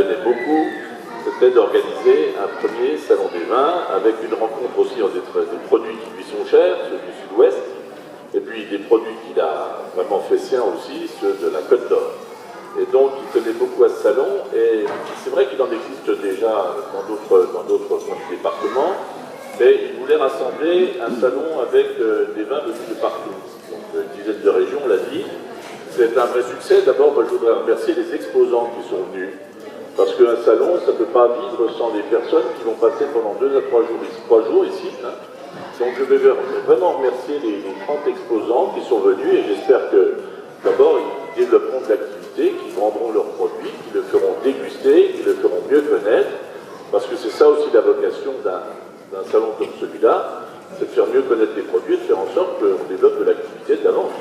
tenait beaucoup, c'était d'organiser un premier salon des vins avec une rencontre aussi des produits qui lui sont chers, ceux du Sud-Ouest, et puis des produits qu'il a vraiment fait sien aussi, ceux de la Côte d'Or. Et donc il tenait beaucoup à ce salon, et c'est vrai qu'il en existe déjà dans d'autres coins du département, mais il voulait rassembler un salon avec des vins venus de partout. Donc une dizaine de régions, on l'a dit. C'est un vrai succès. D'abord, je voudrais remercier les exposants qui sont venus. Parce qu'un salon, ça ne peut pas vivre sans des personnes qui vont passer pendant 2 à 3 jours ici. Hein. Donc je vais vraiment remercier les 30 exposants qui sont venus et j'espère que d'abord ils développeront de l'activité, qu'ils vendront leurs produits, qu'ils le feront déguster, qu'ils le feront mieux connaître. Parce que c'est ça aussi la vocation d'un salon comme celui-là, c'est de faire mieux connaître les produits, de faire en sorte qu'on développe de l'activité de la vente.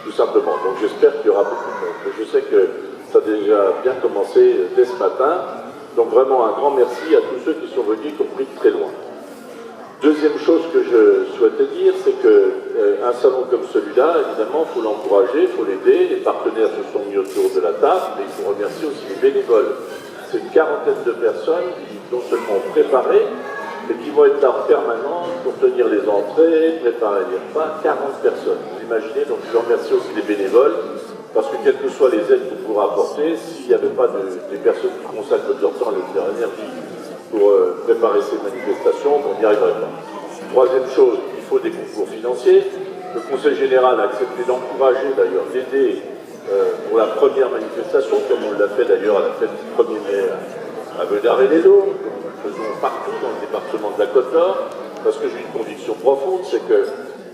Tout simplement. Donc j'espère qu'il y aura beaucoup de monde. Je sais que ça a déjà bien commencé dès ce matin. Donc vraiment un grand merci à tous ceux qui sont venus, y compris de très loin. Deuxième chose que je souhaitais dire, c'est qu'un salon comme celui-là, évidemment, il faut l'encourager, il faut l'aider. Les partenaires se sont mis autour de la table, mais il faut remercier aussi les bénévoles. C'est une quarantaine de personnes qui non seulement ont préparé, mais qui vont être là en permanence pour tenir les entrées, préparer les repas, 40 personnes. Vous imaginez, donc je remercie aussi les bénévoles, parce que quelles que soient les aides qu'on pourra apporter, s'il n'y avait pas des personnes qui consacrent leur temps et leur énergie pour préparer ces manifestations, on n'y arriverait pas. Troisième chose, il faut des concours financiers. Le Conseil général a accepté d'encourager d'ailleurs, d'aider pour la première manifestation, comme on l'a fait d'ailleurs à la fête du 1er mai à Vedare-les-Eaux, faisons partout dans le département de la Côte d'Or, parce que j'ai une conviction profonde, c'est que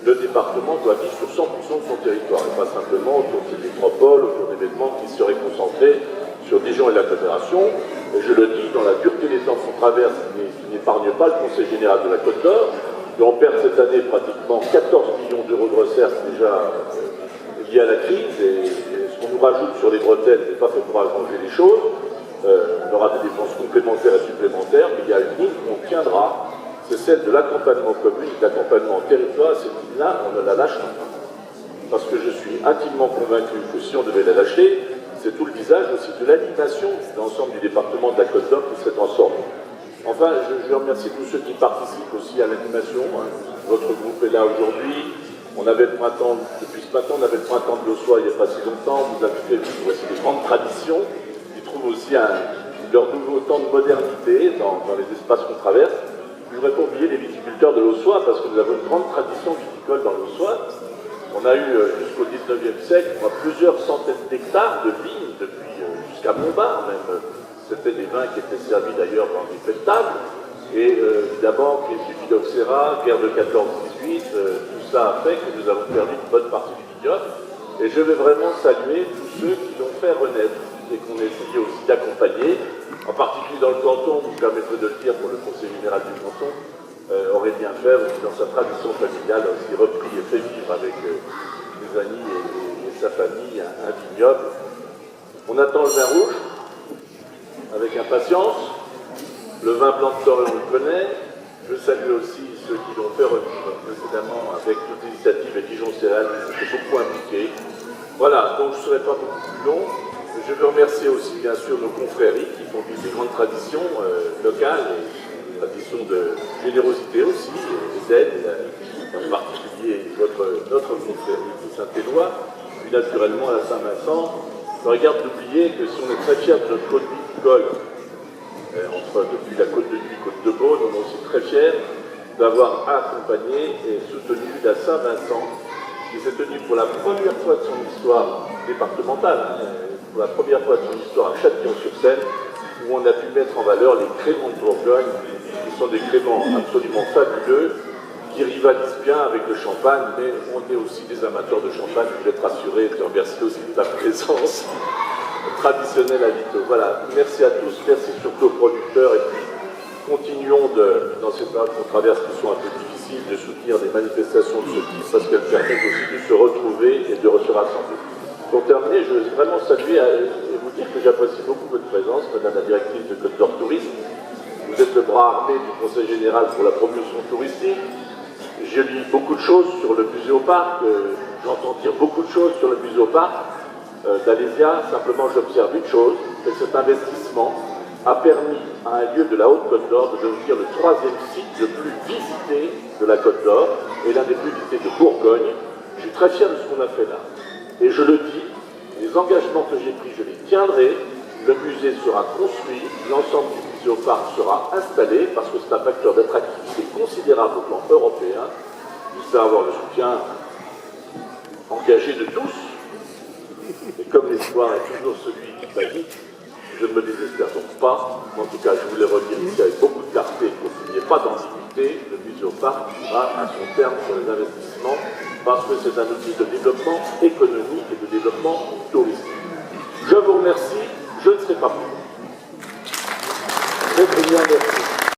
le département doit vivre sur 100% de son territoire, et pas simplement autour de métropoles, autour d'événements qui seraient concentrés sur Dijon et l'agglomération. Et je le dis, dans la dureté des temps qu'on traverse, qui n'épargne pas le Conseil général de la Côte d'Or, on perd cette année pratiquement 14 millions d'euros de recettes déjà liées à la crise, et ce qu'on nous rajoute sur les bretelles n'est pas fait pour arranger les choses. On aura des dépenses complémentaires et supplémentaires, mais il y a une ligne qu'on tiendra, c'est celle de l'accompagnement commune, de l'accompagnement en territoire. Cette ligne-là, on ne la lâchera pas. Parce que je suis intimement convaincu que si on devait la lâcher, c'est tout le visage aussi de l'animation de l'ensemble du département de la Côte d'Or qui serait en sorte. Enfin, je remercie tous ceux qui participent aussi à l'animation. Hein. Votre groupe est là aujourd'hui. On avait le printemps, depuis ce matin, on avait le printemps de l'Ossois il n'y a pas si longtemps. Vous avez fait vivre aussi des grandes traditions. Aussi leur nouveau temps de modernité dans les espaces qu'on traverse. Je ne voudrais pas oublier les viticulteurs de l'Ossois, parce que nous avons une grande tradition viticole dans l'Ossois. On a eu jusqu'au 19e siècle plusieurs centaines d'hectares de vignes, depuis jusqu'à Montbard même. C'était des vins qui étaient servis d'ailleurs dans des fêtes tables. Et évidemment, crise du phylloxéra, guerre de 14-18, tout ça a fait que nous avons perdu une bonne partie du vignoble. Et je vais vraiment saluer tous ceux qui l'ont fait renaître et qu'on a essayé aussi d'accompagner, en particulier dans le canton, vous me permettrez de le dire pour le conseil général du canton, Aurélien Fèvre, qui dans sa tradition familiale a aussi repris et fait vivre avec ses amis et sa famille un vignoble. On attend le vin rouge avec impatience, le vin blanc de Torre on le connaît, je salue aussi ceux qui l'ont fait revivre précédemment avec toute l'initiative et Dijon Céréales qui s'est beaucoup impliqué. Voilà, donc je ne serai pas beaucoup plus long. Je veux remercier aussi, bien sûr, nos confréries qui font vivre des grandes traditions locales, et traditions de générosité aussi, et d'aide, en particulier notre confrérie de Saint-Éloi, puis naturellement à la Saint-Vincent. Je regarde d'oublier que si on est très fiers de notre côte viticole, depuis la côte de Nuit, côte de Beaune, on est aussi très fiers d'avoir accompagné et soutenu la Saint-Vincent, qui s'est tenue pour la première fois de son histoire départementale, pour la première fois de son histoire à Châtillon-sur-Seine, où on a pu mettre en valeur les créments de Bourgogne, qui sont des créments absolument fabuleux, qui rivalisent bien avec le champagne, mais on est aussi des amateurs de champagne, je vais être rassuré et te remercier aussi de ta présence traditionnelle à Vito. Voilà, merci à tous, merci surtout aux producteurs, et puis continuons dans ces périodes qu'on traverse qui sont un peu difficiles, de soutenir des manifestations de ce type, parce qu'elles permettent aussi de se retrouver et de se rassembler. Pour terminer, je veux vraiment saluer et vous dire que j'apprécie beaucoup votre présence, Madame la directrice de Côte d'Or Tourisme. Vous êtes le bras armé du Conseil général pour la promotion touristique. Je lis beaucoup de choses sur le musée au parc, j'entends dire beaucoup de choses sur le musée au parc d'Alésia. Simplement, j'observe une chose, c'est cet investissement a permis à un lieu de la Haute-Côte d'Or de devenir le 3e site le plus visité de la Côte d'Or et l'un des plus visités de Bourgogne. Je suis très fier de ce qu'on a fait là. Et je le dis, les engagements que j'ai pris, je les tiendrai. Le musée sera construit, l'ensemble du muséoparc sera installé parce que c'est un facteur d'attractivité considérable au plan européen. J'espère avoir le soutien engagé de tous. Et comme l'espoir est toujours celui qui faillit, je ne me désespère donc pas. En tout cas, je voulais redire ici avec beaucoup de clarté pour qu'il n'y ait pas d'ambiguïté. Le muséoparc ira à son terme sur les investissements parce que c'est un outil de développement économique et de développement touristique. Je vous remercie. Je ne serai pas plus. Très bien, merci.